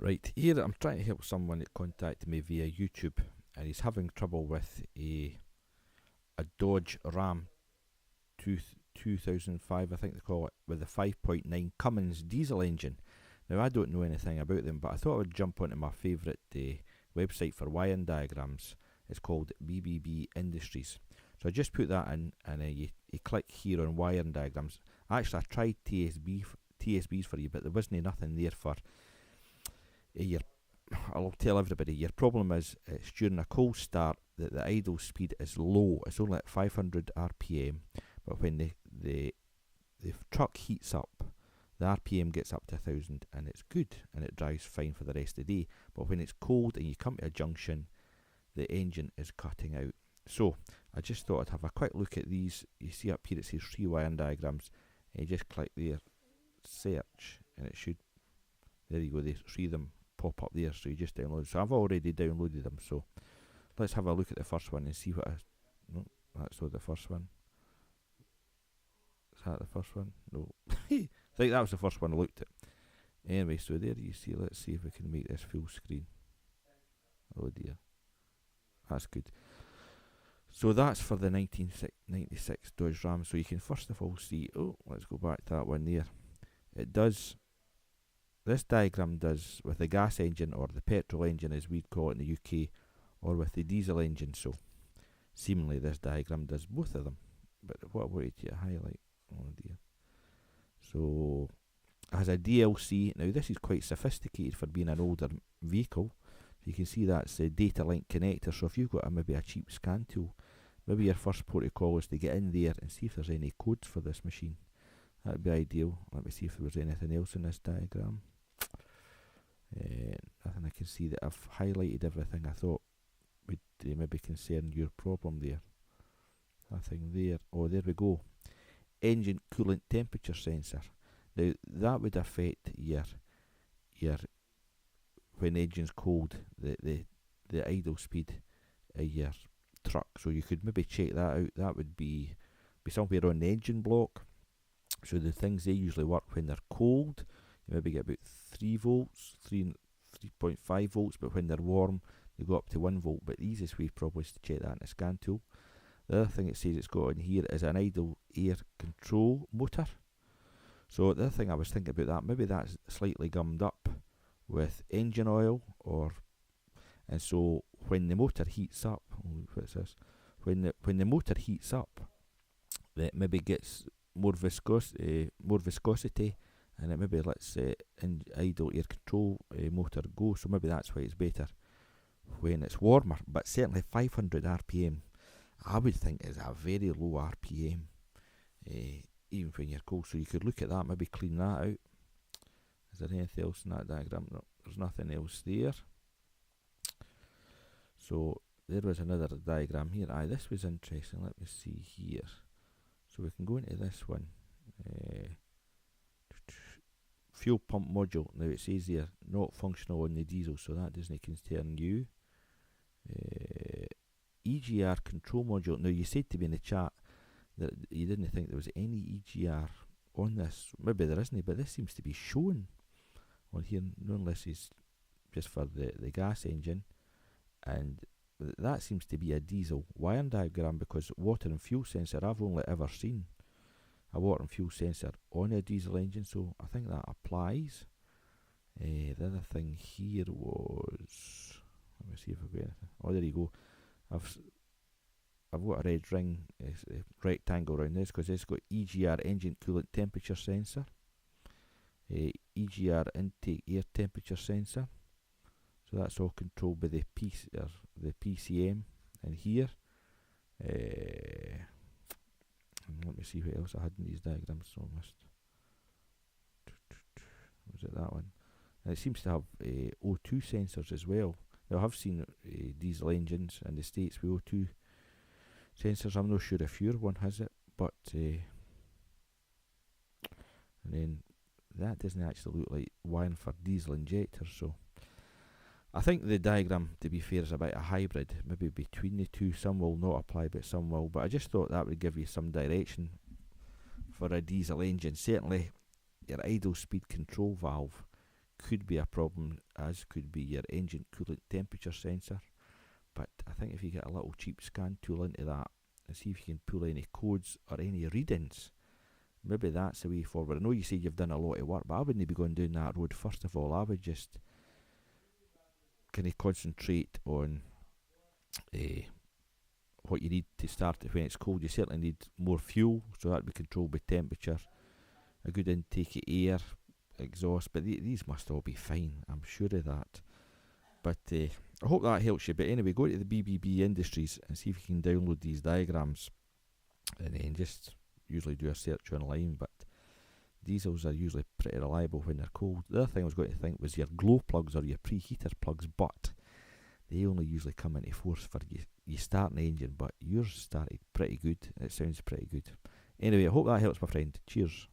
Right, here I'm trying to help someone that contacted me via YouTube, and he's having trouble with a Dodge Ram 2005, I think they call it, with a 5.9 Cummins diesel engine. Now, I don't know anything about them, but I thought I would jump onto my favourite website for wiring diagrams. It's called BBB Industries. So I just put that in, and you click here on wiring diagrams. Actually, I tried TSBs for you, but there wasn't nothing there for your. I'll tell everybody, your problem is it's during a cold start that the idle speed is low. It's only at 500 RPM, but when the truck heats up, the RPM gets up to 1000 and it's good and it drives fine for the rest of the day. But when it's cold and you come to a junction, the engine is cutting out. So I just thought I'd have a quick look at these. You see up here it says 3 wiring diagrams, and you just click there, search, and it should, there you go, there's 3 of them pop up there, so you just download. So I've already downloaded them, so let's have a look at the first one and see what no, that's not the first one. Is that the first one? No. I think that was the first one I looked at. Anyway, so there you see, let's see if we can make this full screen. Oh dear. That's good. So that's for the 1996 Dodge Ram. So you can first of all see, let's go back to that one there. It does, this diagram does with the gas engine, or the petrol engine as we'd call it in the UK, or with the diesel engine. So seemingly this diagram does both of them. But what way to highlight? Oh dear. So it has a DLC. Now this is quite sophisticated for being an older vehicle. You can see that's a data link connector. So if you've got maybe a cheap scan tool, maybe your first protocol is to get in there and see if there's any codes for this machine. That would be ideal. Let me see if there was anything else in this diagram. Nothing I can see. That I've highlighted everything I thought would maybe concern your problem there. Nothing there. Oh, there we go. Engine coolant temperature sensor. Now that would affect your when the engine's cold, the idle speed of your truck. So you could maybe check that out. That would be somewhere on the engine block. So the things they usually work when they're cold, you maybe get about 3 volts, 3.5 volts, but when they're warm, they go up to 1 volt. But the easiest way probably is to check that in a scan tool. The other thing it says it's got in here is an idle air control motor. So the other thing I was thinking about that, maybe that's slightly gummed up with engine oil, and so when the motor heats up, what's this? When the motor heats up, it maybe gets more viscosity, and it maybe lets idle air control motor go. So maybe that's why it's better when it's warmer. But certainly 500 RPM, I would think is a very low RPM, even when you're cold. So you could look at that, maybe clean that out. Is there anything else in that diagram? No, there's nothing else there. So there was another diagram here. This was interesting. Let me see here. So we can go into this one. Fuel pump module. Now it says here not functional on the diesel, so that doesn't concern you. EGR control module. Now you said to me in the chat that you didn't think there was any EGR on this. Maybe there isn't, but this seems to be shown on here, no, unless it's just for the gas engine, and that seems to be a diesel wiring diagram, because water and fuel sensor, I've only ever seen a water and fuel sensor on a diesel engine, so I think that applies. The other thing here was, let me see if I've got anything. Oh, there you go. I've got a red ring, a rectangle around this, because it's got EGR engine coolant temperature sensor, EGR intake air temperature sensor. So that's all controlled by the PCM. And here, let me see what else I had in these diagrams. So I missed. Was it that one? And it seems to have O2 sensors as well. Now I have seen diesel engines in the States with O2 sensors. I'm not sure if your one has it, but and then that doesn't actually look like wiring for diesel injectors. So I think the diagram, to be fair, is about a hybrid, maybe between the two. Some will not apply, but some will. But I just thought that would give you some direction for a diesel engine. Certainly your idle speed control valve could be a problem, as could be your engine coolant temperature sensor. But I think if you get a little cheap scan tool into that and see if you can pull any codes or any readings, maybe that's the way forward. I know you say you've done a lot of work, but I wouldn't be going down that road first of all. I would just kind of concentrate on what you need to start it when it's cold. You certainly need more fuel, so that would be controlled by temperature, a good intake of air, exhaust, but these must all be fine, I'm sure of that. But I hope that helps you. But anyway, go to the BBB Industries and see if you can download these diagrams, and then just usually do a search online. But diesels are usually pretty reliable when they're cold. The other thing I was going to think was your glow plugs or your preheater plugs, but they only usually come into force for you start an engine, but yours started pretty good. It sounds pretty good. Anyway, I hope that helps, my friend. Cheers.